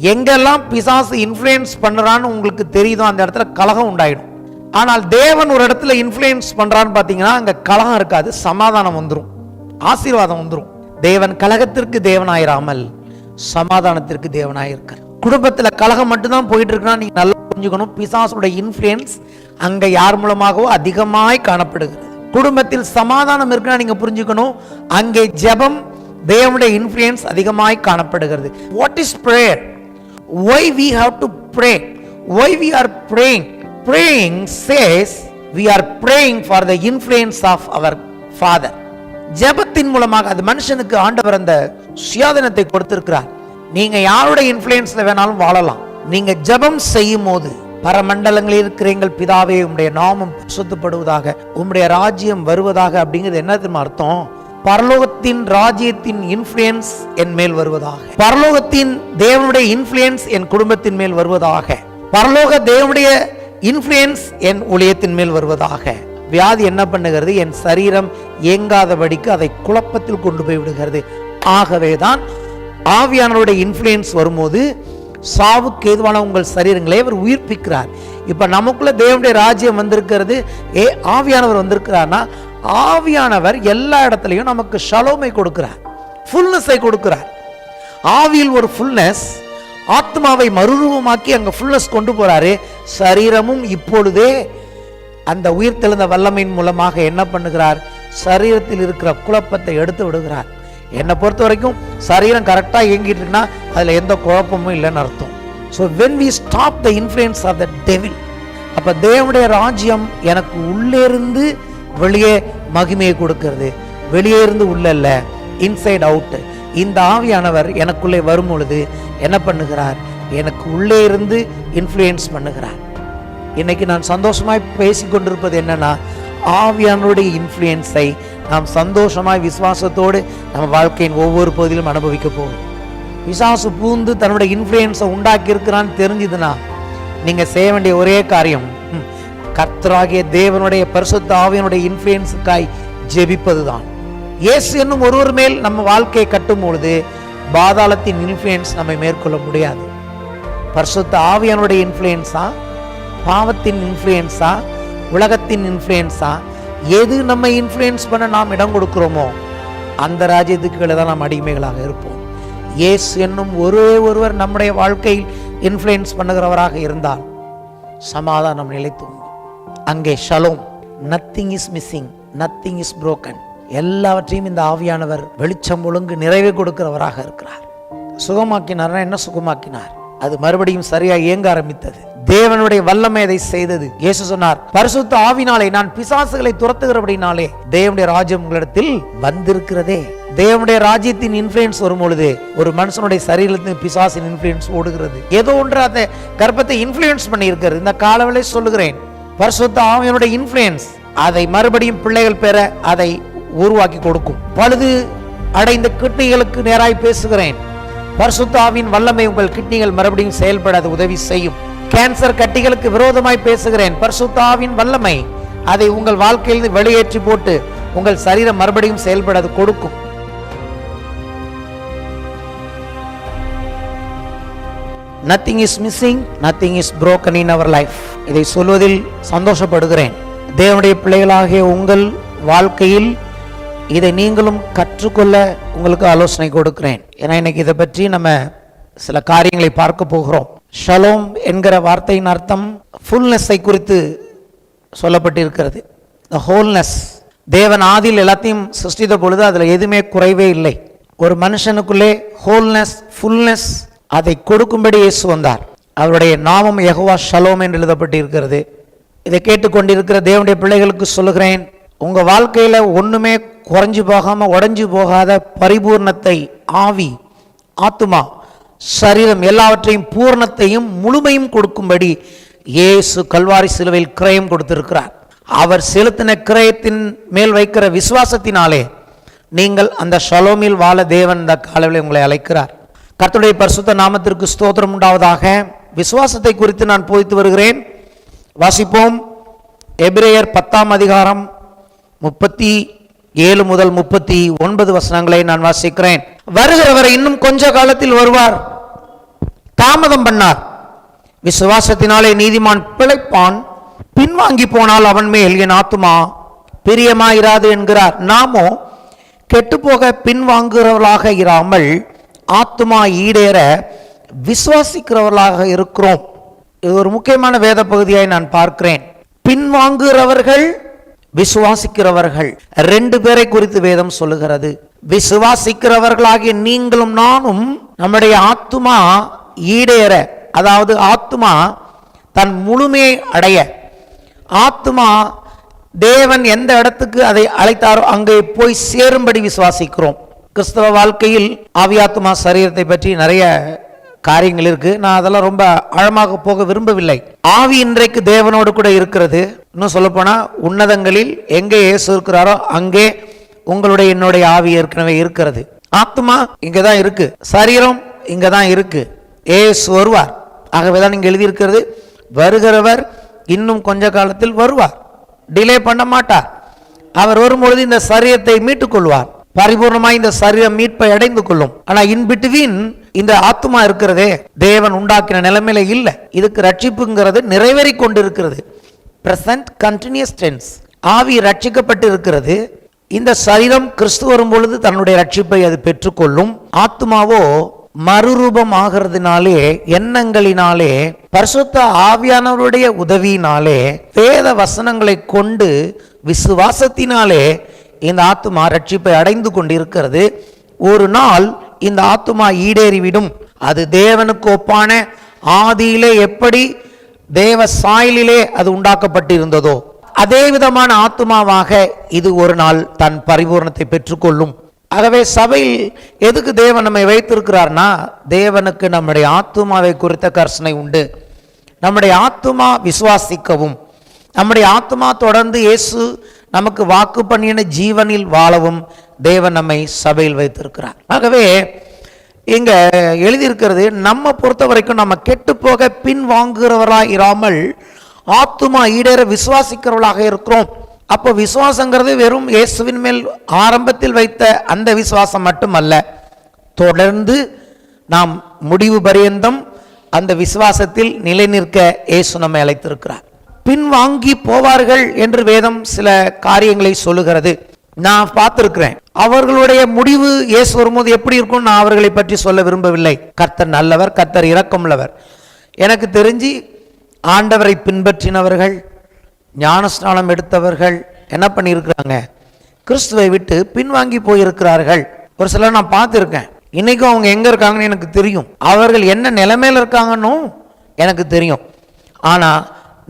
எங்கெல்லாம் பிசாசு இன்ஃப்ளூயன்ஸ் பண்ணுறான்னு உங்களுக்கு தெரியுதோ அந்த இடத்துல கலகம் உண்டாயிடும். ஆனால் தேவன் ஒரு இடத்துல இன்ஃப்ளூயன்ஸ் பண்றான்னு பார்த்தீங்கன்னா அங்கே கலகம் இருக்காது, சமாதானம் வந்துடும், ஆசீர்வாதம் வந்துடும். தேவன் கலகத்திற்கு தேவனாயிராமல் சமாதானத்திற்கு தேவனாயிருக்கார். குடும்பத்தில் கலகம் மட்டும்தான் போயிட்டு இருக்குன்னா நீங்க நல்லா புரிஞ்சுக்கணும், பிசாசுடைய இன்ஃப்ளூயன்ஸ் அங்க யார் மூலமாகவோ அதிகமாய் காணப்படுகிறது. குடும்பத்தில் சமாதானம் இருக்குன்னா நீங்க புரிஞ்சுக்கணும், அங்கே ஜெபம் தேவனுடைய இன்ஃப்ளூயன்ஸ் அதிகமாய் காணப்படுகிறது. What is prayer? why we have to pray? why we are praying? Praying says we are praying for the influence of our Father. ஜெபத்தின் மூலமாக அது மனுஷனுக்கு ஆண்டவர் அந்த சுயாதீனத்தை கொடுத்திருக்கிறார். நீங்க யாருடைய இன்ஃப்ளூயன்ஸ்ல வேணாலும் வாழலாம். நீங்க ஜெபம் செய்யும் போது பரமண்டலங்களில் இருக்கிற எங்கள் பிதாவே உம்முடைய நாமம் பரிசுத்தப்படுவதாக, உம்முடைய ராஜ்யம் வருவதாக அப்படிங்கிறது என்ன தெரியுமா அர்த்தம்? பரலோகத்தின் ராஜ்யத்தின் இன்ஃப்ளூயன்ஸ் என் மேல் வருவதாக, பரலோகத்தின் தேவனுடைய இன்ஃப்ளூயன்ஸ் என் குடும்பத்தின் மேல் வருவதாக, பரலோக தேவனுடைய இன்ஃப்ளூயன்ஸ் என் ஊழியத்தின் மேல் வருவதாக. வியாதி என்ன பண்ணுகிறது? என் சரீரம் இயங்காதபடிக்கு அதை குழப்பத்தில் கொண்டு போய் விடுகிறது. ஆகவேதான் ஆவியானவருடைய இன்ஃப்ளூயன்ஸ் வரும்போது சாவுக்கு ஏதுவான உங்கள் சரீரங்களை அவர் உயிர்ப்பிக்கிறார். இப்ப நமக்குள்ள தேவனுடைய ராஜ்யம் வந்திருக்கிறது. ஆவியானவர் வந்திருக்கிறார்னா ஆவியானவர் எல்லா இடத்துலையும் நமக்கு ஷலோமை கொடுக்கிறார், ஃபுல்னஸை கொடுக்கிறார். ஆவியில் ஒரு ஃபுல்னஸ், ஆத்மாவை மறுரூபமாக்கி அங்க ஃபுல்னஸ் கொண்டு போறாரு. சரீரமும் இப்பொழுதே அந்த உயிர்த்தெழுந்த வல்லமையின் மூலமாக என்ன பண்ணுகிறார்? சரீரத்தில் இருக்கிற குழப்பத்தை எடுத்து விடுகிறார். என்னை பொறுத்த வரைக்கும் சரீரம் கரெக்டாக இயங்கிட்டு இருக்குன்னா அதில் எந்த குழப்பமும் இல்லைன்னு அர்த்தம். So when we stop the influence of the devil, அப்போ தேவனுடைய ராஜ்யம் எனக்கு உள்ளே இருந்து வெளியே மகிமையை கொடுக்கிறது. வெளியே இருந்து உள்ள இல்ல, இன்சைட் அவுட். இந்த ஆவியானவர் எனக்குள்ளே வரும் பொழுது என்ன பண்ணுகிறார்? எனக்கு உள்ளே இருந்து இன்ஃப்ளூயன்ஸ் பண்ணுகிறார். இன்னைக்கு நான் சந்தோஷமாய் பேசிக்கொண்டிருப்பது என்னன்னா, ஆவியானவருடைய இன்ஃப்ளூயன்ஸை நாம் சந்தோஷமாய் விசுவாசத்தோடு நம்ம வாழ்க்கையின் ஒவ்வொரு பகுதியிலும் அனுபவிக்க போகும். பிசாசு பூந்து தன்னுடைய இன்ஃப்ளூயன்ஸை உண்டாக்கி இருக்கிறான்னு தெரிஞ்சுதுன்னா நீங்க செய்ய வேண்டிய ஒரே காரியம் கர்த்தராகிய தேவனுடைய பரிசுத்த ஆவியானுடைய இன்ஃப்ளூயன்ஸுக்காய் ஜெபிப்பதுதான். இயேசு என்னும் ஒருவர் மேல் நம்ம வாழ்க்கையை கட்டும் பொழுது பாதாளத்தின் இன்ஃப்ளூயன்ஸ் நம்மை மேற்கொள்ள முடியாது. பரிசுத்த ஆவியானுடைய இன்ஃப்ளூயன்ஸா, பாவத்தின் இன்ஃப்ளூயன்ஸா, உலகத்தின் இன்ஃப்ளூயன்ஸா, எது நம்ம இன்ஃப்ளூயன்ஸ் பண்ண நாம் இடம் கொடுக்கிறோமோ அந்த ராஜ்யத்துக்குள்ள தான் நாம் அடிமைகளாக இருப்போம். இயேசு என்னும் ஒருவர் நம்முடைய வாழ்க்கையில் இன்ஃப்ளூயன்ஸ் பண்ணுகிறவராக இருந்தால் சமாதானம் நிலைத்து அங்கே shalom. Nothing is missing, nothing is broken. எல்லாவற்றையும் இந்த ஆவியானவர் வெளிச்சம் ஒழுங்கு நிறைவே கொடுக்கிறவராக இருக்கிறார். சுகமாக்கினார். என்ன சுகமாக்கினார்? அது மறுபடியும் சரியா இயங்க ஆரம்பித்தது. தேவனுடைய வல்லமை அதை செய்தது. இயேசு சொன்னார், பரிசுத்த ஆவினாலே நான் பிசாசுகளை துரத்துகிறபடினாலே தேவனுடைய ராஜ்யம் உங்களிடத்தில் வந்திருக்கிறதே. தேவனுடைய ராஜ்யத்தின் இன்ஃப்ளூயன்ஸ் வரும் பொழுது ஒரு மனுஷனுடைய சரீரத்தின் பிசாசின் இன்ஃப்ளூயன்ஸ் ஓடுகிறது. ஏதோ ஒன்று அந்த கர்ப்பத்தை இன்ஃப்ளூயன்ஸ் பண்ணி இருக்கிறது. இந்த காலவெளி சொல்லுகிறேன், பரிசுத்த ஆவியானுடைய இன்ஃப்ளூயன்ஸ் அதை மறுபடியும் பிள்ளைகள் பெற அதை உருவாக்கி கொடுக்கும். பழுது அடைந்த கிட்னிகளுக்கு நேராய் பேசுகிறேன். பரிசுத்த ஆவியின் வல்லமை உங்கள் கிட்னிகள் மறுபடியும் செயல்பட அது உதவி செய்யும். கேன்சர் கட்டிகளுக்கு விரோதமாய் பேசுகிறேன். பரிசுத்த ஆவியின் வல்லமை அதை உங்கள் வாழ்க்கையில் வெளியேற்றி போட்டு உங்கள் சரீரம் மறுபடியும் செயல்பட அது கொடுக்கும். Nothing is missing, nothing is broken in our life. இதை சொல்வதில் சந்தோஷப்படுகிறேன். தேவனுடைய பிள்ளைகளாகிய உங்கள் வாழ்க்கையில் இதை நீங்களும் கற்றுக்கொள்ள உங்களுக்கு ஆலோசனை கொடுக்கிறேன். ஏன்னா இன்னைக்கு இதை பற்றி நம்ம சில காரியங்களை பார்க்க போகிறோம். ஷலோம் என்கிற வார்த்தையின் அர்த்தம் ஃபுல்னஸை குறித்து சொல்லப்பட்டிருக்கிறது. the wholeness. தேவன் ஆதியில் எல்லாத்தையும் சிருஷ்டித்த பொழுது அதில் எதுவுமே குறைவே இல்லை. ஒரு மனுஷனுக்குள்ளே ஹோல்னஸ், ஃபுல்னஸ் அதை கொடுக்கும்படி இயேசு வந்தார். அவருடைய நாமம் யெகோவா ஷலோம் என்று எழுதப்பட்டிருக்கிறது. இதை கேட்டுக்கொண்டிருக்கிற தேவனுடைய பிள்ளைகளுக்கு சொல்லுகிறேன், உங்க வாழ்க்கையில ஒண்ணுமே குறைஞ்சு போகாம உடைஞ்சு போகாத பரிபூர்ணத்தை, ஆவி, ஆத்துமா, சரீரம் எல்லாவற்றையும் பூர்ணத்தையும் முழுமையும் கொடுக்கும்படி இயேசு கல்வாரி சிலுவையில் கிரயம் கொடுத்திருக்கிறார். அவர் செலுத்தின கிரயத்தின் மேல் வைக்கிற விசுவாசத்தினாலே நீங்கள் அந்த ஷலோமில் வாழ தேவன் இந்த காலையில் உங்களை அழைக்கிறார். கர்த்தருடைய பரிசுத்த நாமத்திற்கு ஸ்தோத்திரம் உண்டாவதாக. விசுவாசத்தை குறித்து நான் போதித்து வருகிறேன். வாசிப்போம். எபிரேயர் 10ஆம் அதிகாரம் 37 முதல் 39 வசனங்களை நான் வாசிக்கிறேன். வருகிறவரை இன்னும் கொஞ்ச காலத்தில் வருவார், தாமத தாமதம் பண்ணார். விசுவாசத்தினாலே நீதிமான் பிழைப்பான், பின்வாங்கி போனால் அவன் மேல் என் ஆத்துமா பிரியமாயிராது என்கிறார். நாமோ கெட்டுப்போக பின்வாங்குகிறவர்களாக இராமல் ஆத்துமா ஈடேற விசுவாசிக்கிறவர்களாக இருக்கிறோம். இது ஒரு முக்கியமான வேத பகுதியாய் நான் பார்க்கிறேன். பின்வாங்குகிறவர்கள், விசுவாசிக்கிறவர்கள், ரெண்டு பேரை குறித்து வேதம் சொல்லுகிறது. விசுவாசிக்கிறவர்களாகிய நீங்களும் நானும் நம்முடைய ஆத்துமா ஈடேற, அதாவது ஆத்துமா தன் முழுமையை அடைய, ஆத்துமா தேவன் எந்த இடத்துக்கு அதை அழைத்தாரோ அங்கே போய் சேரும்படி விசுவாசிக்கிறோம். கிறிஸ்தவ வாழ்க்கையில் ஆவியாத்மா சரீரத்தை பற்றி நிறைய காரியங்கள் இருக்கு. நான் அதெல்லாம் ரொம்ப ஆழமாக போக விரும்பவில்லை. ஆவி இன்றைக்கு தேவனோடு கூட இருக்கிறது. இன்னும் சொல்ல போனா உன்னதங்களில் எங்கே இயேசு இருக்கிறாரோ அங்கே உங்களுடைய என்னுடைய ஆவி ஏற்கனவே இருக்கிறது. ஆத்மா இங்கதான் இருக்கு, சரீரம் இங்கதான் இருக்கு. இயேசு வருவார். ஆகவேதான் இங்க எழுதியிருக்கிறது, வருகிறவர் இன்னும் கொஞ்ச காலத்தில் வருவார், டிலே பண்ண மாட்டார். அவர் வரும்பொழுது இந்த சரீரத்தை மீட்டுக் கொள்வார். பரிபூர்ணமாய் இந்த சரீரம் மீட்பை அடைந்து கொள்ளும். ஆனா இன் பிட்வீன் இந்த ஆத்மா இருக்கிறதே தேவன் உண்டாக்கின நிலைமையில இல்லை. இதுக்கு ரட்சிப்புங்கிறது நிறைவேறி கொண்டிருக்கிறது. Present continuous tense. ஆவி ரட்சிக்கப்பட்டு இருக்கிறது. இந்த சரீரம் கிறிஸ்து வரும் பொழுது தன்னுடைய ரட்சிப்பை அது பெற்றுக்கொள்ளும். ஆத்மாவோ மறுரூபம் ஆகிறதுனாலே, எண்ணங்களினாலே, பரிசுத்த ஆவியானவருடைய உதவியினாலே, வேத வசனங்களை கொண்டு விசுவாசத்தினாலே இந்த ஆத்துமா ரட்சிப்பை அடைந்து கொண்டிருக்கிறது. ஒரு நாள் இந்த ஆத்துமா ஈடேறிவிடும். அது தேவனுக்கு ஒப்பான ஆதியிலே எப்படி தேவ சாயலிலே அது உண்டாக்கப்பட்டிருந்ததோ அதே விதமான ஆத்துமாவாக இது ஒரு நாள் தன் பரிபூர்ணத்தை பெற்றுக்கொள்ளும். ஆகவே சபையில் எதுக்கு தேவன் நம்மை வைத்திருக்கிறார்னா, தேவனுக்கு நம்முடைய ஆத்துமாவை குறித்த கர்சனை உண்டு. நம்முடைய ஆத்துமா விசுவாசிக்கவும், நம்முடைய ஆத்துமா தொடர்ந்து இயேசு நமக்கு வாக்கு பண்ணின ஜீவனில் வாழவும் தேவன் நம்மை சபையில் வைத்திருக்கிறார். ஆகவே இங்க எழுதியிருக்கிறது, நம்ம பொறுத்த வரைக்கும் நம்ம கெட்டு போக பின் வாங்குகிறவர்களாக இராமல் ஆத்துமா ஈடேற விசுவாசிக்கிறவர்களாக இருக்கிறோம். அப்போ விசுவாசங்கிறது வெறும் இயேசுவின் மேல் ஆரம்பத்தில் வைத்த அந்த விசுவாசம் மட்டுமல்ல, தொடர்ந்து நாம் முடிவு பரியந்தம் அந்த விசுவாசத்தில் நிலை நிற்க இயேசு நம்மை அழைத்திருக்கிறார். பின்வாங்கி போவார்கள் என்று வேதம் சில காரியங்களை சொல்லுகிறது. நான் பார்த்திருக்கிறேன். அவர்களுடைய முடிவு இயேசு வரும்போது எப்படி இருக்கும் நான் அவர்களை பற்றி சொல்ல விரும்பவில்லை. கர்த்தர் நல்லவர், கர்த்தர் இரக்கமுள்ளவர். எனக்கு தெரிஞ்சு ஆண்டவரை பின்பற்றினவர்கள், ஞானஸ்நானம் எடுத்தவர்கள் என்ன பண்ணியிருக்கிறாங்க, கிறிஸ்துவை விட்டு பின்வாங்கி போயிருக்கிறார்கள். ஒரு சிலர் நான் பார்த்துருக்கேன். இன்னைக்கும் அவங்க எங்க இருக்காங்கன்னு எனக்கு தெரியும். அவர்கள் என்ன நிலைமையில இருக்காங்கன்னு எனக்கு தெரியும். ஆனா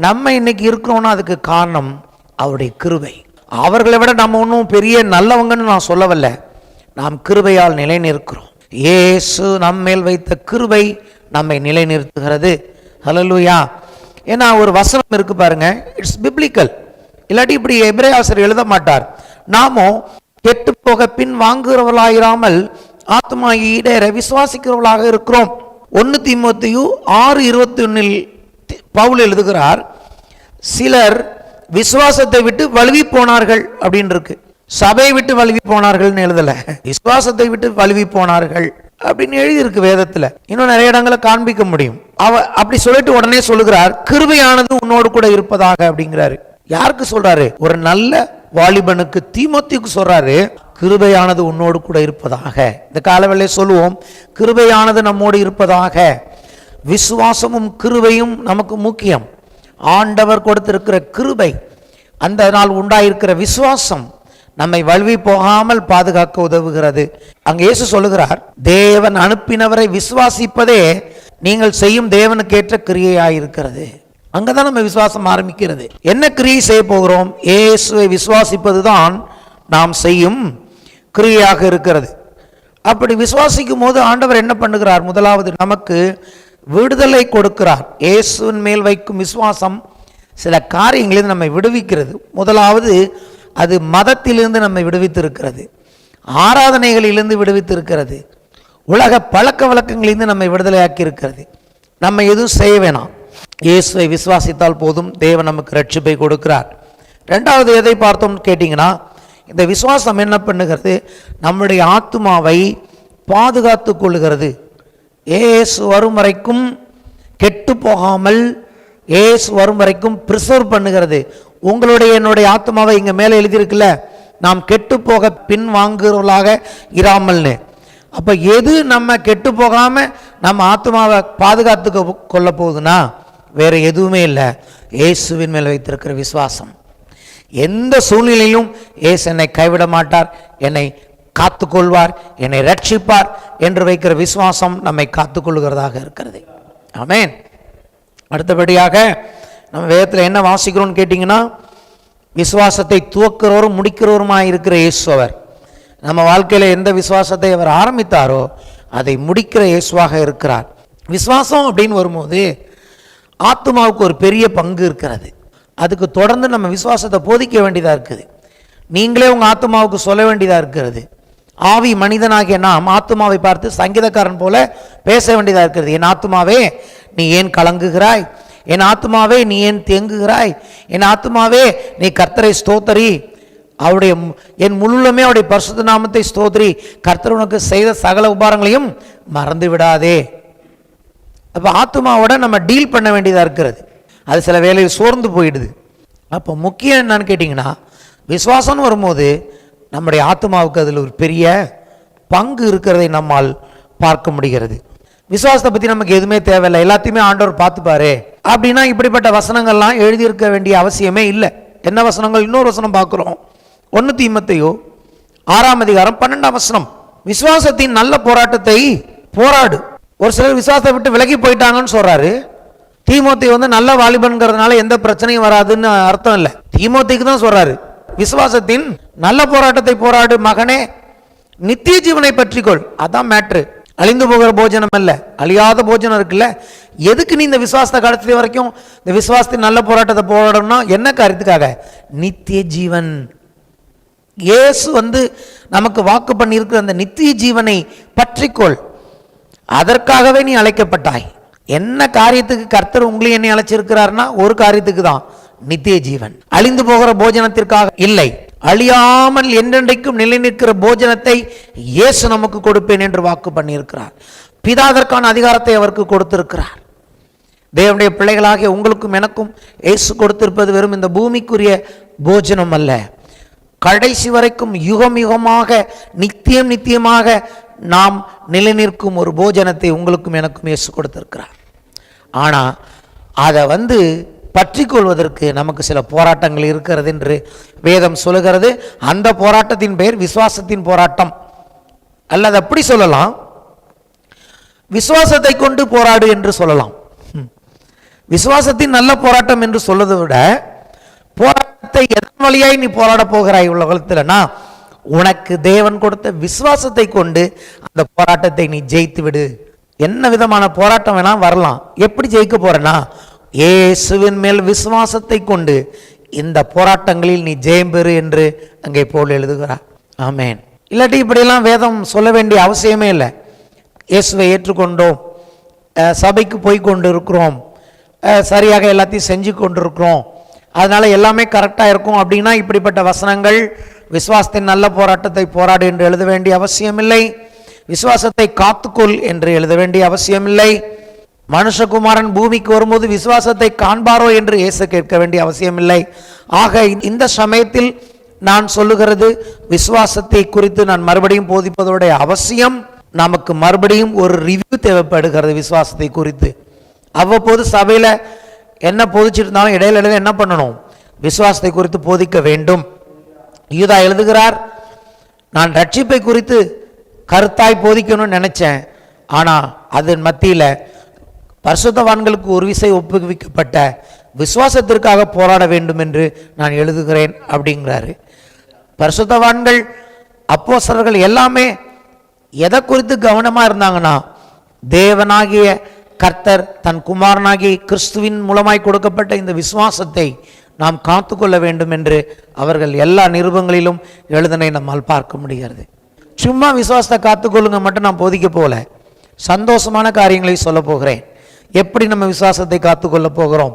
நம்ம இன்னைக்கு இருக்கிறோம்னா அதுக்கு காரணம் அவருடைய கிருபை. அவர்களை விட நம்ம ஒன்றும் பெரிய நல்லவங்கன்னு நான் சொல்லவில்ல. நாம் கிருபையால் நிலை நிற்கிறோம். இயேசு நம்மேல் வைத்த கிருபை நம்மை நிலை நிறுத்துகிறது. ஹல்லேலூயா. ஏன்னா ஒரு வசனம் இருக்கு பாருங்க, இட்ஸ் பிப்ளிக்கல். இல்லாட்டி இப்படி எபிரேய ஆசிரியர் எழுத மாட்டார். நாமோ கெட்டு போக பின் வாங்குகிறவர்களாயிராமல் ஆத்மா ஈடேற விசுவாசிக்கிறவர்களாக இருக்கிறோம். 1 தீமோத்தேயு 6:21 பவுல் எழுதுகிறார், சிலர் விசுவாசத்தை விட்டு வழுவி போனார்கள் அப்படின்னு இருக்கு. சபையை விட்டு வழுவி போனார்கள்னு எழுதல, விசுவாசத்தை விட்டு வழுவி போனார்கள் அப்படின்னு எழுதியிருக்கு வேதத்துல. இன்னும் நிறைய இடங்களை காண்பிக்க முடியும். அப்படி சொல்லிட்டு உடனே சொல்லுகிறார், கிருபையானது உன்னோடு கூட இருப்பதாக அப்படிங்கிறாரு. யாருக்கு சொல்றாரு? ஒரு நல்ல வாலிபனுக்கு, தீமோத்தேயுக்கு சொல்றாரு, கிருபையானது உன்னோடு கூட இருப்பதாக. இந்த காலவேளை சொல்லுவோம், கிருபையானது நம்மோடு இருப்பதாக. விசுவாசமும் கிருபையும் நமக்கு முக்கியம். ஆண்டவர் கொடுத்திருக்கிற கிருபை, அந்த நாள் உண்டாயிருக்கிற விசுவாசம் நம்மை வழுவி போகாமல் பாதுகாக்க உதவுகிறது. அங்கே இயேசு சொல்லுகிறார், தேவன் அனுப்பினவரை விசுவாசிப்பதே நீங்கள் செய்யும் தேவனுக்கு ஏற்ற கிரியையாயிருக்கிறது. அங்கதான் நம்ம விசுவாசம் ஆரம்பிக்கிறது. என்ன கிரியை செய்ய போகிறோம்? இயேசுவை விசுவாசிப்பது தான் நாம் செய்யும் கிரியையாக இருக்கிறது. அப்படி விசுவாசிக்கும் போது ஆண்டவர் என்ன பண்ணுகிறார்? முதலாவது நமக்கு விடுதலை கொடுக்கிறார். இயேசுவின் மேல் வைக்கும் விசுவாசம் சில காரியங்களிலிருந்து நம்மை விடுவிக்கிறது. முதலாவது அது மதத்திலிருந்து நம்மை விடுவித்திருக்கிறது, ஆராதனைகளிலிருந்து விடுவித்திருக்கிறது, உலக பழக்க வழக்கங்களிலிருந்து நம்மை விடுதலையாக்கி இருக்கிறது. நம்ம எதுவும் செய்ய வேணாம், இயேசுவை விசுவாசித்தால் போதும், தேவன் நமக்கு ரட்சிப்பை கொடுக்கிறார். ரெண்டாவது எதை பார்த்தோம் கேட்டிங்கன்னா, இந்த விசுவாசம் என்ன பண்ணுகிறது? நம்முடைய ஆத்துமாவை பாதுகாத்து கொள்ளுகிறது. இயேசு வரும் வரைக்கும் கெட்டு போகாமல் ஏசு வரும் வரைக்கும் பிரிசர்வ் பண்ணுகிறது. உங்களுடைய என்னுடைய ஆத்மாவை இங்கே மேலே எழுதியிருக்குல்ல, நாம் கெட்டு போக பின் வாங்குறவர்களாக இராமல்னு. அப்போ எது நம்ம கெட்டு போகாமல் நம்ம ஆத்மாவை பாதுகாத்து கொள்ள போகுதுன்னா வேறு எதுவுமே இல்லை, இயேசுவின் மேல் வைத்திருக்கிற விசுவாசம். எந்த சூழ்நிலையிலும் இயேசு என்னை கைவிட மாட்டார், என்னை காத்துக்கொள்வார், என்னை ரட்சிப்பார் என்று வைக்கிற விசுவாசம் நம்மை காத்துக்கொள்கிறதாக இருக்கிறது. ஆமென். அடுத்தபடியாக நம்ம வேதத்தில் என்ன வாசிக்கிறோம்னு கேட்டிங்கன்னா, விசுவாசத்தை துவக்கிறவரும் முடிக்கிறவருமாக இருக்கிற இயேசு அவர். நம்ம வாழ்க்கையில் எந்த விசுவாசத்தை அவர் ஆரம்பித்தாரோ அதை முடிக்கிற இயேசுவாக இருக்கிறார். விசுவாசம் அப்படின்னு வரும்போது ஆத்மாவுக்கு ஒரு பெரிய பங்கு இருக்கிறது. அதுக்கு தொடர்ந்து நம்ம விசுவாசத்தை போதிக்க வேண்டியதாக இருக்குது. நீங்களே உங்கள் ஆத்மாவுக்கு சொல்ல வேண்டியதாக இருக்கிறது. ஆவி மனிதனாகிய நாம் ஆத்மாவை பார்த்து சங்கீதக்காரன் போல பேச வேண்டியதாக இருக்கிறது. என் ஆத்மாவே நீ ஏன் கலங்குகிறாய், என் ஆத்மாவே நீ ஏன் தேங்குகிறாய், என் ஆத்மாவே நீ கர்த்தரை ஸ்தோத்தரி, அவருடைய என் முழுமே அவருடைய பரிசுத்த நாமத்தை ஸ்தோத்திரி, கர்த்தர் உனக்கு செய்த சகல உபகாரங்களையும் மறந்து விடாதே. அப்போ ஆத்மாவோட நம்ம டீல் பண்ண வேண்டியதாக இருக்கிறது. அது சில வேளையில் சோர்ந்து போயிடுது. அப்போ முக்கியம் என்னன்னு கேட்டிங்கன்னா, விசுவாசம்னு வரும்போது நம்முடைய ஆத்மாவுக்கு அதில் ஒரு பெரிய பங்கு இருக்கிறதை நம்மால் பார்க்க முடிகிறது. விசுவாசத்தை பற்றி நமக்கு எதுவுமே தேவையில்லை, எல்லாத்தையுமே ஆண்டவர் பார்த்துப்பாரு அப்படின்னா இப்படிப்பட்ட வசனங்கள்லாம் எழுதியிருக்க வேண்டிய அவசியமே இல்லை. என்ன வசனங்கள்? இன்னொரு வசனம் பார்க்குறோம், 1 தீமோத்தேயு 6:12. விசுவாசத்தின் நல்ல போராட்டத்தை போராடு. ஒரு சிலர் விசுவாசத்தை விட்டு விலகி போயிட்டாங்கன்னு சொல்றாரு. தீமோத்தேயு நல்ல வாலிபன்கிறதுனால எந்த பிரச்சனையும் வராதுன்னு அர்த்தம் இல்லை. தீமோத்தேயுக்கு தான் சொல்றாரு, விசுவாசத்தின் நல்ல போராட்டத்தை போராடு மகனே, நித்திய ஜீவனை பற்றிக்கொள். அதான் மேட்ரு. அழிந்து போகிற போஜனம் அல்ல, அழியாத போஜனம் இருக்குல்ல. எதுக்கு நீ இந்த விசுவாசத்தை கடத்தி வரைக்கும் இந்த விசுவாசத்தின் நல்ல போராட்டத்தை போராடணும்னா என்ன காரியத்துக்காக? நித்திய ஜீவன். இயேசு நமக்கு வாக்கு பண்ணியிருக்கிற அந்த நித்திய ஜீவனை பற்றிக்கொள். அதற்காகவே நீ அழைக்கப்பட்டாய். என்ன காரியத்துக்கு கர்த்தர் உங்களையும் என்னை அழைச்சிருக்கிறார்னா ஒரு காரியத்துக்கு தான், நித்திய ஜீவன். அழிந்து போகிற போஜனத்திற்காக இல்லை, அழியாமல் என்றென்றைக்கும் நிலை நிற்கிற போஜனத்தை இயேசு நமக்கு கொடுப்பேன் என்று வாக்கு பண்ணியிருக்கிறார். பிதா அதற்கான அதிகாரத்தை அவருக்கு கொடுத்திருக்கிறார். தேவனுடைய பிள்ளைகளாகிய உங்களுக்கும் எனக்கும் இயேசு கொடுத்திருப்பது வெறும் இந்த பூமிக்குரிய போஜனம் அல்ல, கடைசி வரைக்கும் யுகம் யுகமாக நித்தியம் நித்தியமாக நாம் நிலை நிற்கும் ஒரு போஜனத்தை உங்களுக்கும் எனக்கும் இயேசு கொடுத்திருக்கிறார். ஆனால் அதை பற்றி கொள்வதற்கு நமக்கு சில போராட்டங்கள் இருக்கிறது என்று வேதம் சொல்லுகிறது. அந்த போராட்டத்தின் பெயர் விசுவாசத்தின் போராட்டம். அல்லது அப்படி சொல்லலாம், விசுவாசத்தை கொண்டு போராடு என்று சொல்லலாம். விசுவாசத்தின் நல்ல போராட்டம் என்று சொல்வதை விட, போராட்டத்தை எதன் வழியாய் நீ போராட போகிறாய் உலகத்தில்னா, உனக்கு தேவன் கொடுத்த விசுவாசத்தை கொண்டு அந்த போராட்டத்தை நீ ஜெயித்து விடு. என்ன விதமான போராட்டம் வேணா வரலாம். எப்படி ஜெயிக்க போறேன்னா, இயேசுவின் மேல் விசுவாசத்தை கொண்டு இந்த போராட்டங்களில் நீ ஜெயம் பெறு என்று அங்கே போல் எழுதுகிறார். ஆமேன். இல்லாட்டி இப்படியெல்லாம் வேதம் சொல்ல வேண்டிய அவசியமே இல்லை. இயேசுவை ஏற்றுக்கொண்டோம், சபைக்கு போய் கொண்டு இருக்கிறோம், சரியாக எல்லாத்தையும் செஞ்சு கொண்டு இருக்கிறோம், அதனால எல்லாமே கரெக்டாக இருக்கும் அப்படின்னா இப்படிப்பட்ட வசனங்கள் விசுவாசத்தின் நல்ல போராட்டத்தை போராடு என்று எழுத வேண்டிய அவசியமில்லை. விசுவாசத்தை காத்துக்கொள் என்று எழுத வேண்டிய அவசியமில்லை. மனுஷகுமாரன் பூமிக்கு வரும்போது விசுவாசத்தை காண்பாரோ என்று இயேசு கேட்க வேண்டிய அவசியமில்லை. ஆக இந்த சமயத்தில் நான் சொல்லுகிறது, விசுவாசத்தை குறித்து நான் மறுபடியும் போதிப்பதோடைய அவசியம், நமக்கு மறுபடியும் ஒரு ரிவ்யூ தேவைப்படுகிறது விசுவாசத்தை குறித்து. அவ்வப்போது சபையில் என்ன போதிச்சிருந்தாலும் இடையில என்ன பண்ணணும்? விசுவாசத்தை குறித்து போதிக்க வேண்டும். யூதா எழுதுகிறார், நான் ரட்சிப்பை குறித்து கருத்தாய் போதிக்கணும்னு நினைச்சேன், ஆனால் அதன் மத்தியில் பரிசுத்தவான்களுக்கு ஒரு விசை ஒப்புவிக்கப்பட்ட விசுவாசத்திற்காக போராட வேண்டும் என்று நான் எழுதுகிறேன் அப்படிங்கிறாரு. பரிசுத்தவான்கள் அப்போஸ்தலர்கள் எல்லாமே எதை குறித்து கவனமாக இருந்தாங்கன்னா, தேவனாகிய கர்த்தர் தன் குமாரனாகிய கிறிஸ்துவின் மூலமாய் கொடுக்கப்பட்ட இந்த விசுவாசத்தை நாம் காத்துக்கொள்ள வேண்டும் என்று அவர்கள் எல்லா நிருபங்களிலும் எழுதனை நம்மால் பார்க்க முடிகிறது. சும்மா விசுவாசத்தை காத்துக்கொள்ளுங்க மட்டும் நான் போதிக்க போல, சந்தோஷமான காரியங்களை சொல்ல போகிறேன். எப்படி நம்ம விசுவாசத்தை காத்துக்கொள்ள போகிறோம்,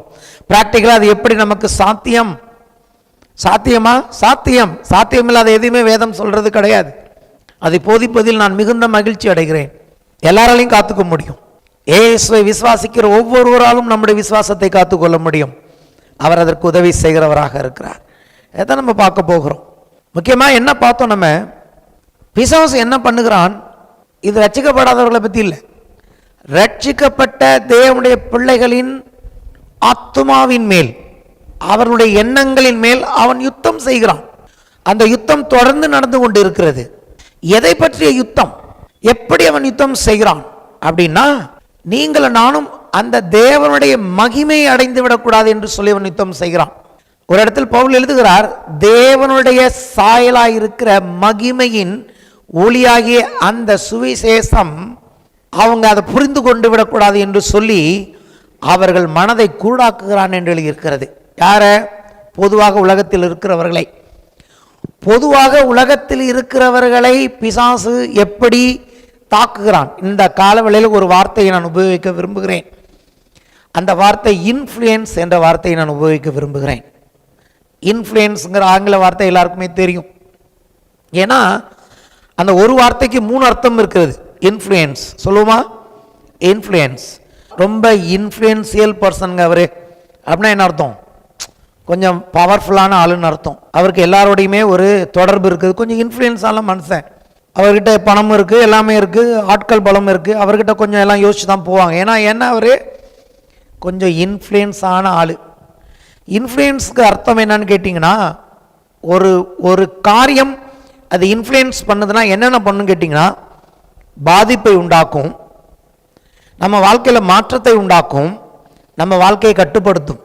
பிராக்டிக்கலாக அது எப்படி நமக்கு சாத்தியம்? சாத்தியமா? சாத்தியம் இல்லாத எதுவுமே வேதம் சொல்றது கிடையாது. அதை போதிப்பதில் நான் மிகுந்த மகிழ்ச்சி அடைகிறேன். எல்லாராலையும் காத்துக்க முடியும், இயேசுவை விசுவாசிக்கிற ஒவ்வொருவராலும் நம்முடைய விசுவாசத்தை காத்துக்கொள்ள முடியும். அவர் அதற்கு உதவி செய்கிறவராக இருக்கிறார். இதை நம்ம பார்க்க போகிறோம். முக்கியமாக என்ன பார்த்தோம், நம்ம பிசாசு என்ன பண்ணுகிறான், இது ரட்சிக்கப்படாதவர்களை பற்றி இல்லை, ரட்சிக்கப்பட்ட தேவனுடைய பிள்ளைகளின் ஆத்துமாவின் மேல், அவர்களுடைய எண்ணங்களின் மேல் அவன் யுத்தம் செய்கிறான். அந்த யுத்தம் தொடர்ந்து நடந்து கொண்டு இருக்கிறது. எதை பற்றிய யுத்தம், எப்படி அவன் யுத்தம் செய்கிறான் அப்படின்னா, நீங்களும் நானும் அந்த தேவனுடைய மகிமையை அடைந்து விடக்கூடாது என்று சொல்லி அவன் யுத்தம் செய்கிறான். ஒரு இடத்தில் பவுல் எழுதுகிறார், தேவனுடைய சாயலாய் இருக்கிற மகிமையின் ஒளியாகிய அந்த சுவிசேஷம் அவங்க அதை புரிந்து கொண்டு விடக்கூடாது என்று சொல்லி அவர்கள் மனதை கூடாக்குகிறான் என்று எழுதியிருக்கிறது. யார? பொதுவாக உலகத்தில் இருக்கிறவர்களை. பொதுவாக உலகத்தில் இருக்கிறவர்களை பிசாசு எப்படி தாக்குகிறான்? இந்த காலவெளியில் ஒரு வார்த்தையை நான் உபயோகிக்க விரும்புகிறேன். அந்த வார்த்தை இன்ஃப்ளூயன்ஸ் என்ற வார்த்தையை நான் உபயோகிக்க விரும்புகிறேன். இன்ஃப்ளூயன்ஸுங்கிற ஆங்கில வார்த்தை எல்லாருக்குமே தெரியும். ஏன்னா அந்த ஒரு வார்த்தைக்கு 3 அர்த்தம் இருக்கிறது. இன்ஃப்ளூயன்ஸ் சொல்லுவோமா? இன்ஃப்ளூயன்ஸ், ரொம்ப இன்ஃப்ளூயன்சியல் பர்சனுங்க அவர் அப்படின்னா என்ன அர்த்தம்? கொஞ்சம் பவர்ஃபுல்லான ஆளுன்னு அர்த்தம். அவருக்கு எல்லாரோடையுமே ஒரு தொடர்பு இருக்குது, கொஞ்சம் இன்ஃப்ளூயன்ஸான மனுஷன். அவர்கிட்ட பணம் இருக்குது, எல்லாமே இருக்குது, ஆட்கள் பலம் இருக்குது, அவர்கிட்ட கொஞ்சம் எல்லாம் யோசிச்சு தான் போவாங்க. ஏன்னா அவர் கொஞ்சம் இன்ஃப்ளூயன்ஸான ஆள். இன்ஃப்ளூயன்ஸுக்கு அர்த்தம் என்னன்னு கேட்டிங்கன்னா, ஒரு காரியம் அது இன்ஃப்ளூயன்ஸ் பண்ணுதுன்னா என்னென்ன பண்ணுன்னு கேட்டிங்கன்னா, பாதிப்பை உண்டாக்கும், நம்ம வாழ்க்கையில் மாற்றத்தை உண்டாக்கும், நம்ம வாழ்க்கையை கட்டுப்படுத்தும்.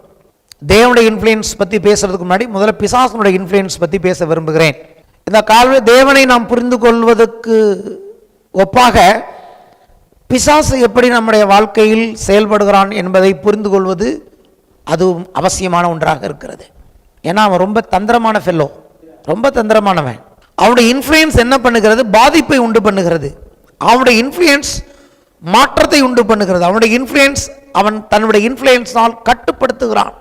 தேவனுடைய இன்ஃப்ளூயன்ஸ் பற்றி பேசுறதுக்கு முன்னாடி முதல்ல பிசாசனுடைய இன்ஃப்ளூயன்ஸ் பற்றி பேச விரும்புகிறேன். இந்த காலத்தில் தேவனை நாம் புரிந்து கொள்வதற்கு ஒப்பாக பிசாசு எப்படி நம்முடைய வாழ்க்கையில் செயல்படுகிறான் என்பதை புரிந்து கொள்வது அதுவும் அவசியமான ஒன்றாக இருக்கிறது. ஏன்னா அவன் ரொம்ப தந்திரமான ஃபெல்லோ, ரொம்ப தந்திரமானவன். அவனுடைய இன்ஃப்ளூயன்ஸ் என்ன பண்ணுகிறது? பாதிப்பை உண்டு பண்ணுகிறது. அவனுடைய இன்ஃப்ளூயன்ஸ் மாற்றத்தை உண்டு பண்ணுகிறது. அவனுடைய இன்ஃப்ளூயன்ஸ் அவன் தன்னுடைய இன்ஃப்ளூயன்ஸால் கட்டுப்படுத்துகிறான்.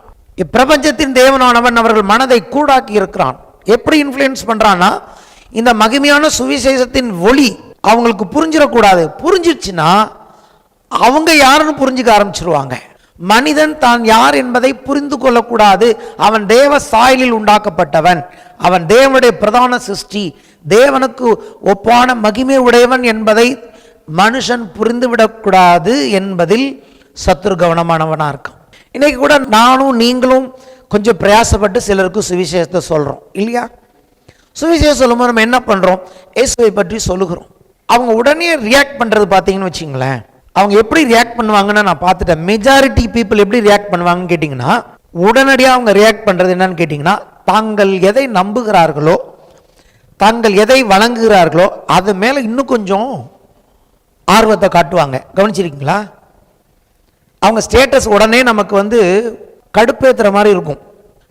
இப்பிரபஞ்சத்தின் தேவனானவன் அவர்கள் மனதை கூடாக்கி இருக்கிறான். எப்படி இன்ஃப்ளூயன்ஸ் பண்றான்னா, இந்த மகிமையான சுவிசேஷத்தின் ஒளி அவங்களுக்கு புரிஞ்சிடக்கூடாது. புரிஞ்சிச்சுன்னா அவங்க யாருன்னு புரிஞ்சுக்க ஆரம்பிச்சிருவாங்க. மனிதன் தான் யார் என்பதை புரிந்து கொள்ளக்கூடாது. அவன் தேவ சாயலில் உண்டாக்கப்பட்டவன், அவன் தேவனுடைய பிரதான சிருஷ்டி, தேவனுக்கு ஒப்பான மகிமை உடையவன் என்பதை மனுஷன் புரிந்துவிடக்கூடாது என்பதில் சத்துரு கவனமானவனா இருக்கான். இன்னைக்கு கூட நானும் நீங்களும் கொஞ்சம் பிரயாசப்பட்டு சிலருக்கு சுவிசேஷத்தை சொல்றோம் இல்லையா? சுவிசேஷம் சொல்லும்போது நம்ம என்ன பண்றோம்? இயேசுவை பற்றி சொல்லுகிறோம். அவங்க உடனே ரியாக்ட் பண்றது பார்த்தீங்கன்னு வச்சுங்களேன், அவங்க எப்படி ரியாக்ட் பண்ணுவாங்கன்னு நான் பார்த்துட்டேன். மெஜாரிட்டி பீப்புள் எப்படி ரியாக்ட் பண்ணுவாங்கன்னு கேட்டிங்கன்னா, உடனடியாக அவங்க ரியாக்ட் பண்ணுறது என்னன்னு கேட்டிங்கன்னா, தாங்கள் எதை நம்புகிறார்களோ, தாங்கள் எதை வழங்குகிறார்களோ அது மேலே இன்னும் கொஞ்சம் ஆர்வத்தை காட்டுவாங்க. கவனிச்சிருக்கீங்களா? அவங்க ஸ்டேட்டஸ் உடனே நமக்கு கடுப்பேற்றுற மாதிரி இருக்கும்.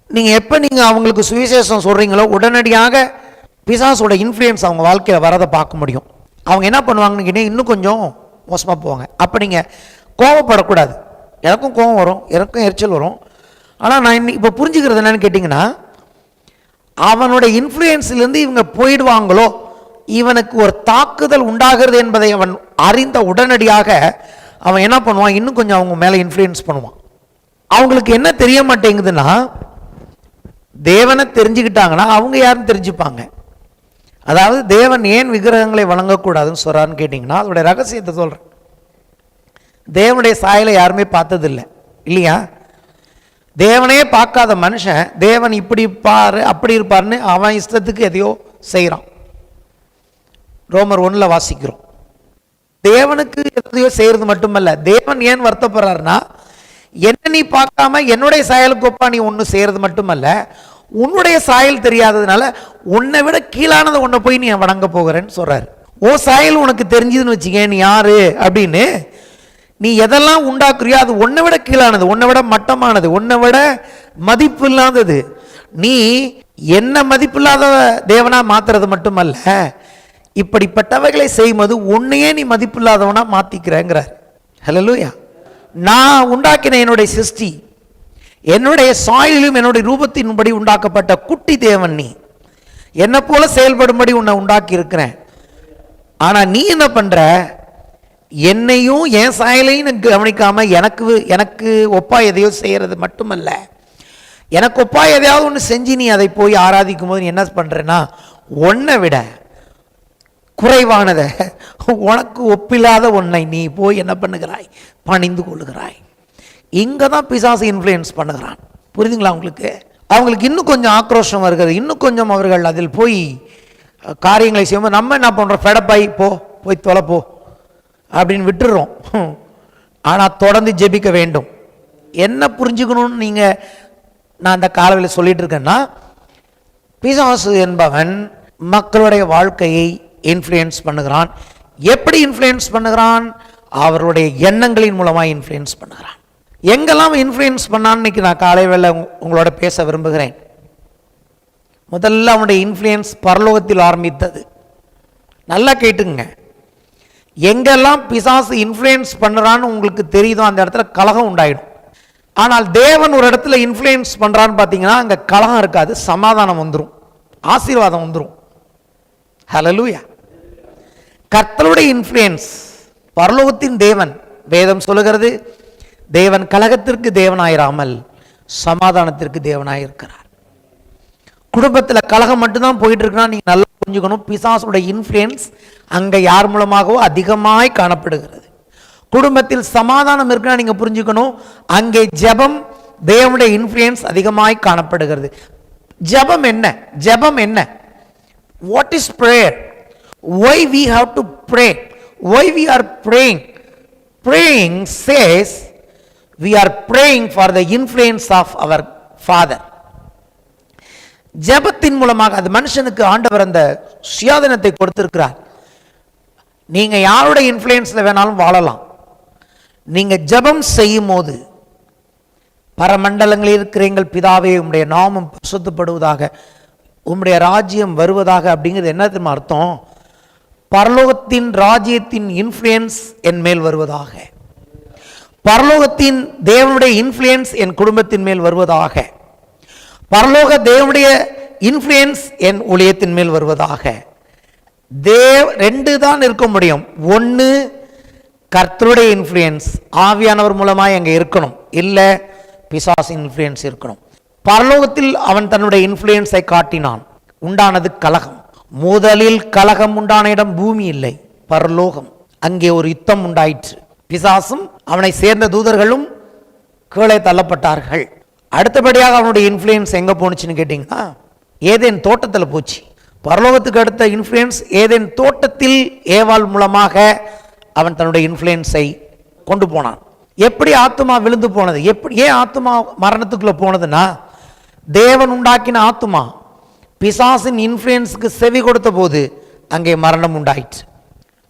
நீங்கள் அவங்களுக்கு சுவிசேஷம் சொல்கிறீங்களோ உடனடியாக பிசாசோட இன்ஃப்ளூயன்ஸ் அவங்க வாழ்க்கையில் வரதை பார்க்க முடியும். அவங்க என்ன பண்ணுவாங்கன்னு கேட்டீங்கன்னா, இன்னும் கொஞ்சம் மோசமாக போவாங்க. அப்போ நீங்கள் கோவப்படக்கூடாது. எனக்கும் கோவம் வரும், எனக்கும் எரிச்சல் வரும். ஆனால் நான் இப்போ புரிஞ்சுக்கிறது என்னன்னு கேட்டிங்கன்னா, அவனுடைய இன்ஃப்ளூயன்ஸ்லேருந்து இவங்க போயிடுவாங்களோ, இவனுக்கு ஒரு தாக்குதல் உண்டாகிறது என்பதை அவன் அறிந்த உடனடியாக அவன் என்ன பண்ணுவான்? இன்னும் கொஞ்சம் அவங்க மேலே இன்ஃப்ளூயன்ஸ் பண்ணுவான். அவங்களுக்கு என்ன தெரிய மாட்டேங்குதுன்னா, தேவனை தெரிஞ்சுக்கிட்டாங்கன்னா அவங்க யாருன்னு தெரிஞ்சுப்பாங்க. அதாவது தேவன் ஏன் விக்கிரகங்களை வணங்கக்கூடாதுன்னு சொல்றான்னு கேட்டிங்கன்னா, அதோடைய ரகசியத்தை சொல்கிறேன். தேவனுடைய சாயலை யாருமே பார்த்ததில்லை இல்லையா? தேவனே பார்க்காத மனுஷன் தேவன் இப்படி இருப்பார் அப்படி இருப்பார்னு அவன் இஷ்டத்துக்கு எதையோ செய்கிறான். ரோமர் 1 வாசிக்கிறோம். தேவனுக்கு எதையோ செய்கிறது மட்டுமல்ல, தேவன் ஏன் வருத்தப்படுறாருன்னா, என்ன நீ பார்க்காம என்னுடைய சாயலுக்கு ஒப்பா நீ ஒன்று செய்கிறது மட்டுமல்ல, உன்னுடைய சாயல் தெரியாததுனால உன்னை விட கீழானதை உன்னை போய் நீ வணங்க போகிறேன்னு சொல்றாரு. ஓ சாயல் உனக்கு தெரிஞ்சதுன்னு வச்சுக்க, நீ யாரு அப்படின்னு, நீ எதெல்லாம் உண்டாக்குறியோ அது உன்னை விட கீழானது, உன்னை விட மட்டமானது, உன்னை விட மதிப்பு இல்லாதது. நீ என்ன மதிப்பில்லாத தேவனா மாத்துறது மட்டுமல்ல, இப்படிப்பட்டவைகளை செய்யும்போது உன்னையே நீ மதிப்பில்லாதவனா மாத்திக்கிறேங்கிறார். ஹல்லேலூயா. நான் உண்டாக்கின என்னுடைய சிருஷ்டி, என்னுடைய சாயலிலும் என்னுடைய ரூபத்தின்படி உண்டாக்கப்பட்ட குட்டி தேவன் நீ. என்னை போல செயல்படும்படி உன்னை உண்டாக்கி இருக்கிறேன். ஆனா நீ என்ன பண்ற? என்னையும் என் சாயலையும் கவனிக்காம எனக்கு ஒப்பா எதையோ செய்யறது மட்டுமல்ல, எனக்கு ஒப்பா எதையாவது ஒன்று செஞ்சு நீ அதை போய் ஆராதிக்கும் போது நீ என்ன பண்றேன்னா, ஒன்றை விட குறைவானதை, உனக்கு ஒப்பில்லாத ஒன்றை நீ போய் என்ன பண்ணுகிறாய், பணிந்து கொள்ளுகிறாய். இங்கே தான் பிசாசு இன்ஃப்ளூயன்ஸ் பண்ணுகிறான். புரியுதுங்களா உங்களுக்கு? அவங்களுக்கு இன்னும் கொஞ்சம் ஆக்ரோஷம் வருகிறது, இன்னும் கொஞ்சம் அவர்கள் அதில் போய் காரியங்களை செய்யும்போது நம்ம என்ன பண்ணுறோம், ஃபெடப்பாய் போய் தொலைப்போ அப்படின்னு விட்டுடுறோம். ஆனால் தொடர்ந்து ஜெபிக்க வேண்டும். என்ன புரிஞ்சுக்கணும்னு நீங்கள் நான் அந்த காலவில் சொல்லிட்டு இருக்கேன்னா, பிசாசு என்பவன் மக்களுடைய வாழ்க்கையை இன்ஃப்ளூயன்ஸ் பண்ணுகிறான். எப்படி இன்ஃப்ளூயன்ஸ் பண்ணுகிறான்? அவருடைய எண்ணங்களின் மூலமாக இன்ஃப்ளூயன்ஸ் பண்ணுகிறான். எங்கெல்லாம் இன்ஃப்ளூயன்ஸ் பண்ணான்னு இன்னைக்கு நான் காலையில் உங்களோட பேச விரும்புகிறேன். முதல்ல அவனுடைய இன்ஃப்ளூயன்ஸ் பரலோகத்தில் ஆரம்பித்தது. நல்லா கேட்டுங்க. எங்கெல்லாம் பிசாசு இன்ஃப்ளூயன்ஸ் பண்ணுறான்னு உங்களுக்கு தெரியுதோ அந்த இடத்துல கலகம் உண்டாயிடும். ஆனால் தேவன் ஒரு இடத்துல இன்ஃப்ளூயன்ஸ் பண்ணுறான்னு பார்த்தீங்கன்னா அங்கே கலகம் இருக்காது, சமாதானம் வந்துடும், ஆசீர்வாதம் வந்துடும். ஹல்லேலூயா. கர்த்தருடைய இன்ஃப்ளூயன்ஸ், பரலோகத்தின் தேவன், வேதம் சொல்லுகிறது, தேவன் கலகத்திற்கு தேவனாயிராமல் சமாதானத்திற்கு தேவனாயிருக்கிறார். குடும்பத்தில் கலகம் மட்டும்தான் போயிட்டு இருக்குன்னா நீங்க நல்லா புரிஞ்சுக்கணும், பிசாசுடைய இன்ஃப்ளூயன்ஸ் அங்க யார் மூலமாகவோ அதிகமாய் காணப்படுகிறது. குடும்பத்தில் சமாதானம் இருக்குன்னா நீங்க புரிஞ்சுக்கணும், அங்கே ஜெபம், தேவனுடைய இன்ஃப்ளூயன்ஸ் அதிகமாய் காணப்படுகிறது. ஜெபம் என்ன? ஜெபம் என்ன? What is prayer? Why we have to pray? Why we are praying? Praying says we are praying for the influence of our Father. ஜெபத்தின் மூலமாக அது மனுஷனுக்கு ஆண்டவர் அந்த சுயாதீனத்தை கொடுத்திருக்கிறார். நீங்க யாருடைய இன்ஃப்ளூயன்ஸ்ல வேணாலும் வாழலாம். நீங்க ஜெபம் செய்யும் போது, பரமண்டலங்களில் இருக்கிற எங்கள் பிதாவே உம்முடைய நாமம் பரிசுத்தப்படுவதாக, உம்முடைய ராஜ்யம் வருவதாக அப்படிங்கிறது என்ன தெரியுமா அர்த்தம்? பரலோகத்தின் ராஜ்யத்தின் இன்ஃப்ளூயன்ஸ் என் மேல் வருவதாக, பரலோகத்தின் தேவனுடைய இன்ஃப்ளூயன்ஸ் என் குடும்பத்தின் மேல் வருவதாக, பரலோக தேவனுடைய இன்ஃப்ளூயன்ஸ் என் ஊழியத்தின் மேல் வருவதாக. ரெண்டு தான் இருக்க முடியும். ஒன்று கர்த்தருடைய இன்ஃப்ளூயன்ஸ் ஆவியானவர் மூலமாக அங்கே இருக்கணும், இல்லை பிசாசு இன்ஃப்ளூயன்ஸ் இருக்கணும். பரலோகத்தில் அவன் தன்னுடைய இன்ஃப்ளூயன்ஸை காட்டினான், உண்டானது கலகம். முதலில் கலகம் உண்டான இடம் பூமி இல்லை, பரலோகம். அங்கே ஒரு யுத்தம் உண்டாயிற்று. பிசாசும் அவனை சேர்ந்த தூதர்களும் கீழே தள்ளப்பட்டார்கள். அடுத்தபடியாக அவனுடைய இன்ஃப்ளூயன்ஸ் எங்கே போனுச்சுன்னு கேட்டிங்கன்னா, ஏதேன் தோட்டத்தில் போச்சு. பரலோகத்துக்கு அடுத்த இன்ஃப்ளூயன்ஸ் ஏதேன் தோட்டத்தில் ஏவாள் மூலமாக அவன் தன்னுடைய இன்ஃப்ளூயன்ஸை கொண்டு போனான். எப்படி ஆத்துமா விழுந்து போனது? ஏன் ஆத்துமா மரணத்துக்குள்ள போனதுன்னா, தேவன் உண்டாக்கின ஆத்துமா பிசாசின் இன்ஃப்ளூயன்ஸுக்கு செவி கொடுத்த போது அங்கே மரணம் உண்டாயிற்று,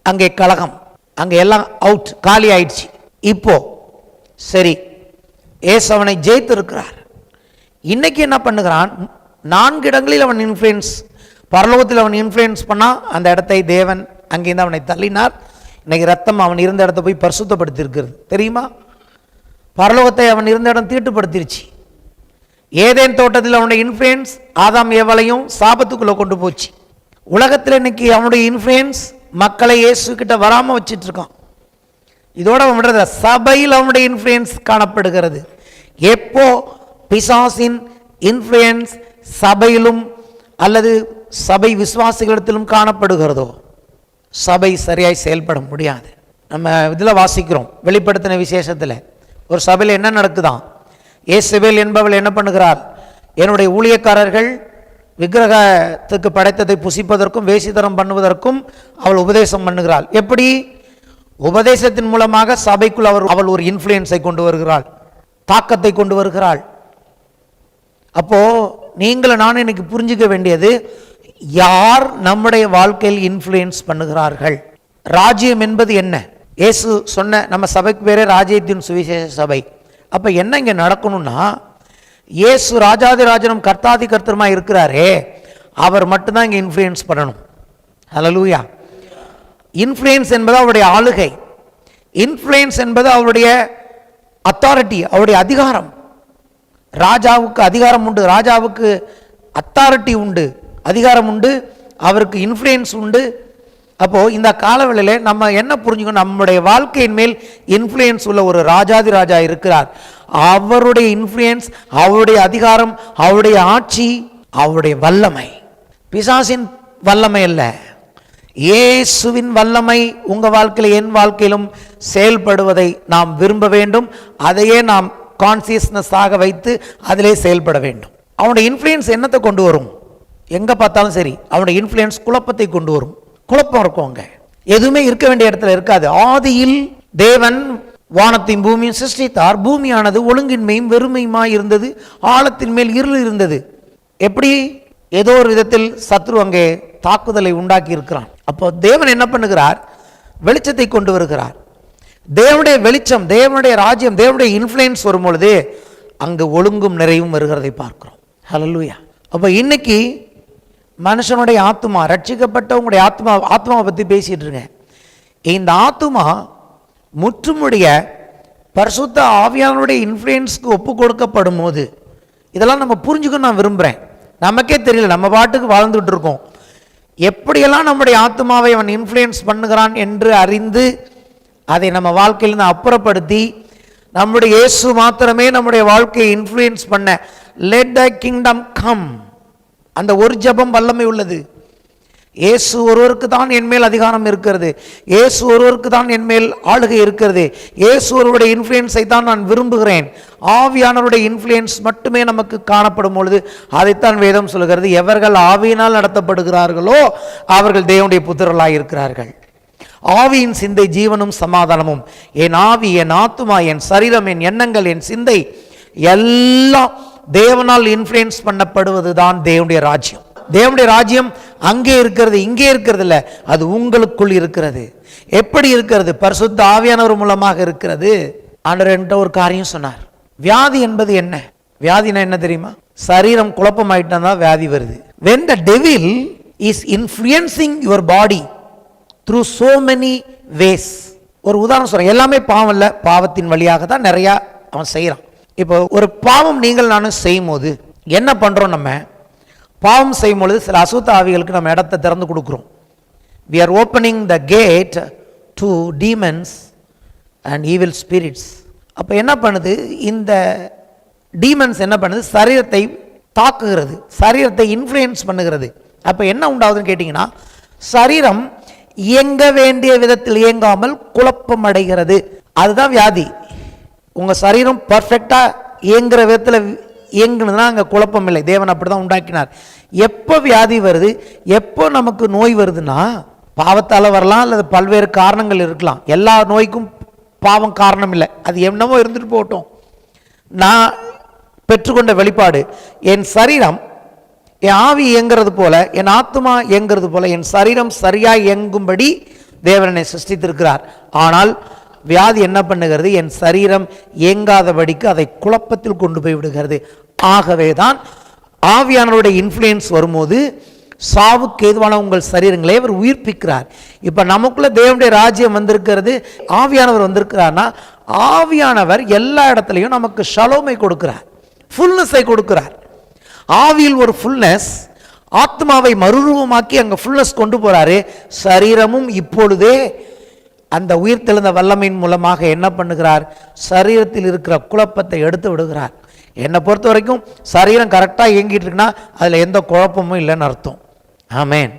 அங்கே கலகம், அங்கே எல்லாம் அவுட், காலி ஆயிடுச்சு. இப்போ சரி, ஏசு அவனை ஜெயித்து இருக்கிறார். இன்னைக்கு என்ன பண்ணுகிறான்? 4 இடங்களில் அவன் இன்ஃப்ளூயன்ஸ், பரலோகத்தில் அவன் இன்ஃப்ளூயன்ஸ் பண்ணா, அந்த இடத்தை தேவன் அங்கேருந்து அவனை தள்ளினார். இன்னைக்கு ரத்தம் அவன் இருந்த இடத்தை போய் பரிசுத்தப்படுத்தி இருக்கிறது, தெரியுமா? பரலோகத்தை அவன் இருந்த இடம் தீட்டுப்படுத்திருச்சு. ஏதேன் தோட்டத்தில் அவனுடைய இன்ஃப்ளூயன்ஸ் ஆதாம் ஏவாளையும் சாபத்துக்குள்ள கொண்டு போச்சு. உலகத்தில் இன்னைக்கு அவனுடைய இன்ஃப்ளூயன்ஸ் மக்களை இயேசு கிட்ட வராம வச்சிட்டு இருக்கான். இதோட அவனுடைய சபையில் அவனுடைய இன்ஃப்ளூயன்ஸ் காணப்படுகிறது. எப்போ பிசாசின் இன்ஃப்ளூயன்ஸ் சபையிலும் அல்லது சபை விசுவாசிகளிடத்திலும் காணப்படுகிறதோ, சபை சரியாய் செயல்பட முடியாது. நம்ம இதில் வாசிக்கிறோம், வெளிப்படுத்தின விசேஷத்தில் ஒரு சபையில் என்ன நடக்குதான்? ஏசபேல் என்பவள் என்ன பண்ணுகிறாள்? என்னுடைய ஊழியக்காரர்கள் விக்கிரகத்துக்கு படைத்ததை புசிப்பதற்கும் வேசித்தனம் பண்ணுவதற்கும் அவள் உபதேசம் பண்ணுகிறாள். எப்படி? உபதேசத்தின் மூலமாக சபைக்குள் அவள் ஒரு இன்ஃப்ளூயன்ஸை கொண்டு வருகிறாள், தாக்கத்தை கொண்டு வருகிறாள். அப்போ நீங்களும் நானும் இன்னைக்கு புரிஞ்சுக்க வேண்டியது, யார் நம்முடைய வாழ்க்கையில் இன்ஃப்ளூயன்ஸ் பண்ணுகிறார்கள்? ராஜ்யம் என்பது என்ன? இயேசு சொன்ன நம்ம சபைக்கு பேரே ராஜ்யத்தின் சுவிசேஷ சபை. அப்ப என்ன இங்க நடக்கணும்னா, இயேசு ராஜாதி ராஜனும் கர்த்தாதி கர்த்தருமா இருக்கிறாரே, அவர் மட்டும்தான் இங்க இன்ஃப்ளூயன்ஸ் பண்ணணும். ஹல்லேலூயா. இன்ஃப்ளூயன்ஸ் என்பது அவருடைய ஆளுகை, இன்ஃப்ளூயன்ஸ் என்பது அவருடைய அத்தாரிட்டி, அவருடைய அதிகாரம். ராஜாவுக்கு அதிகாரம் உண்டு, ராஜாவுக்கு அத்தாரிட்டி உண்டு, அதிகாரம் உண்டு, அவருக்கு இன்ஃப்ளூயன்ஸ் உண்டு. அப்போ இந்த காலவெளியில நம்ம என்ன புரிஞ்சுக்கணும், நம்முடைய வாழ்க்கையின் மேல் இன்ஃப்ளூயன்ஸ் உள்ள ஒரு ராஜாதி ராஜா இருக்கிறார். அவருடைய இன்ஃப்ளூயன்ஸ், அவருடைய அதிகாரம், அவருடைய ஆட்சி, அவருடைய வல்லமை பிசாசின் வல்லமை அல்ல, இயேசுவின் வல்லமை உங்க வாழ்க்கையில் என் வாழ்க்கையிலும் செயல்படுவதை நாம் விரும்ப வேண்டும். அதையே நாம் கான்சியஸ்னஸ் ஆக வைத்து அதிலே செயல்பட வேண்டும். அவனுடைய இன்ஃப்ளூயன்ஸ் என்னத்தை கொண்டு வரும்? எங்க பார்த்தாலும் சரி அவனுடைய இன்ஃப்ளூயன்ஸ் குழப்பத்தை கொண்டு வரும். குழப்பம் இருக்கும், அங்க எதுவுமே இருக்க வேண்டிய இடத்துல இருக்காது. ஆதியில் தேவன் வானத்தையும் பூமியும் சிருஷ்டித்தார். பூமியானது ஒழுங்கின்மையும் வெறுமையுமாய் இருந்தது, ஆழத்தின் மேல் இருள் இருந்தது. எப்படி? ஏதோ ஒரு விதத்தில் சத்ரு அங்கே தாக்குதலை உண்டாக்கி இருக்கிறான். அப்போ தேவன் என்ன பண்ணுகிறார்? வெளிச்சத்தை கொண்டு வருகிறார். தேவனுடைய வெளிச்சம், தேவனுடைய ராஜ்யம், தேவனுடைய இன்ஃப்ளூயன்ஸ் வரும் பொழுது அங்கு ஒழுங்கும் நிறைவும் வருகிறதை பார்க்கிறோம். ஹல்லேலூயா. அப்போ இன்னைக்கு மனுஷனுடைய ஆத்மா, ரட்சிக்கப்பட்டவங்களுடைய ஆத்மாவை பற்றி பேசிட்டு இருக்கேன். இந்த ஆத்மா முற்றுமுடிய பரிசுத்த ஆவியானுடைய இன்ஃப்ளூயன்ஸ்க்கு ஒப்பு கொடுக்கப்படும் போது இதெல்லாம் நம்ம புரிஞ்சுக்கணும் நான் விரும்புகிறேன். நமக்கே தெரியல, நம்ம பாட்டுக்கு வாழ்ந்துட்டு இருக்கோம். எப்படியெல்லாம் நம்முடைய ஆத்மாவை அவன் இன்ஃப்ளூயன்ஸ் பண்ணுகிறான் என்று அறிந்து அதை நம்ம வாழ்க்கையிலிருந்து அப்புறப்படுத்தி நம்முடைய இயேசு மாத்திரமே நம்முடைய வாழ்க்கையை இன்ஃப்ளூயன்ஸ் பண்ண லெட் த கிங்டம் கம், அந்த ஒரு ஜெபம் வல்லமை உள்ளது. இயேசு ஒருவருக்கு தான் என் மேல் அதிகாரம் இருக்கிறது, இயேசு ஒருவருக்கு தான் என் மேல் ஆளுகை இருக்கிறது, இயேசு ஒருவருடைய இன்ஃப்ளூயன்ஸை தான் நான் விரும்புகிறேன். ஆவியானவருடைய இன்ஃப்ளூயன்ஸ் மட்டுமே நமக்கு காணப்படும் பொழுது அதைத்தான் வேதம் சொல்கிறது, எவர்கள் ஆவியினால் நடத்தப்படுகிறார்களோ அவர்கள் தேவனுடைய புத்திரர்களாக இருக்கிறார்கள். ஆவியின் சிந்தை ஜீவனும் சமாதானமும். என் ஆவி, என் ஆத்துமா, என் சரீரம், என் எண்ணங்கள், என் சிந்தை எல்லாம் தேவனால் இன்ஃப்ளூயன்ஸ் பண்ணப்படுவது தான் தேவனுடைய ராஜ்யம். தேவனுடைய ராஜ்யம் அங்கே இருக்கிறது, இங்கே இருக்கிறது இல்லை, அது உங்களுக்குள் இருக்கிறது. எப்படி இருக்கிறது? பரிசுத்த ஆவியானவர் மூலமாக இருக்கிறது. ஆண்டவர் என்கிட்ட ஒரு காரியம் சொன்னார். வியாதி என்பது என்ன? வியாதினா என்ன தெரியுமா? சரீரம் குழப்பமாயிட்டா தான் வியாதி வருது. when the devil is influencing your body through so many ways. ஒரு உதாரணம் சொல்றேன். எல்லாமே பாவம் இல்லை, பாவத்தின் வழியாக தான் நிறைய அவன் செய்யறான். இப்போ ஒரு பாவம் நீங்கள் நானும் செய்யும் போது என்ன பண்றோம்? நம்ம பாவம் செய்யும் பொழுது சில அசுத்த ஆவிகளுக்கு நம்ம இடத்தை திறந்து கொடுக்குறோம். we are opening the gate to demons and evil spirits. அப்போ என்ன பண்ணுது? இந்த டீமன்ஸ் என்ன பண்ணுது? சரீரத்தை தாக்குகிறது, சரீரத்தை இன்ஃப்ளூயன்ஸ் பண்ணுகிறது. அப்போ என்ன உண்டாகுதுன்னு கேட்டிங்கன்னா, சரீரம் இயங்க வேண்டிய விதத்தில் இயங்காமல் குழப்பம் அடைகிறது. அதுதான் வியாதி. உங்கள் சரீரம் பர்ஃபெக்டாக இயங்குற விதத்தில் இயங்குனதுன்னா அங்கே குழப்பம் இல்லை. தேவன் அப்படி தான் உண்டாக்கினார். எப்போ வியாதி வருது, எப்போ நமக்கு நோய் வருதுன்னா பாவத்தால் வரலாம், அல்லது பல்வேறு காரணங்கள் இருக்கலாம். எல்லா நோய்க்கும் பாவம் காரணம் இல்லை, அது என்னமோ இருந்துட்டு போட்டோம். நான் பெற்றுக்கொண்ட வெளிப்பாடு, என் சரீரம், என் ஆவி இயங்கிறது போல, என் ஆத்மா இயங்கிறது போல என் சரீரம் சரியாக இயங்கும்படி தேவனை சிருஷ்டித்திருக்கிறார். ஆனால் வியாதி என்ன பண்ணுகிறது? என் சரீரம் இயங்காதபடிக்கு அதை குழப்பத்தில் கொண்டு போய் விடுகிறது. ஆகவே தான் ஆவியானவருடைய இன்ஃப்ளூயன்ஸ் வரும்போது சாவுக்கு ஏதுவான உங்கள் சரீரங்களை அவர் உயிர்ப்பிக்கிறார். இப்போ நமக்குள்ள தேவனுடைய ராஜ்யம் வந்திருக்கிறது, ஆவியானவர் வந்திருக்கிறார்னா ஆவியானவர் எல்லா இடத்துலையும் நமக்கு ஷலோமை கொடுக்கிறார், ஃபுல்னஸை கொடுக்கிறார். ஆவியில் ஒரு ஃபுல்னஸ், ஆத்மாவை மறுரூபமாக்கி அங்கே ஃபுல்னஸ் கொண்டு போறாரு. சரீரமும் இப்பொழுதே அந்த உயிர்த்தெழுந்த வல்லமையின் மூலமாக என்ன பண்ணுகிறார்? சரீரத்தில் இருக்கிற குழப்பத்தை எடுத்து விடுகிறார். என்னை பொறுத்த வரைக்கும் சரீரம் கரெக்டாக இயங்கிட்டு இருக்குன்னா அதில் எந்த குழப்பமும் இல்லைன்னு அர்த்தம். ஆமென்.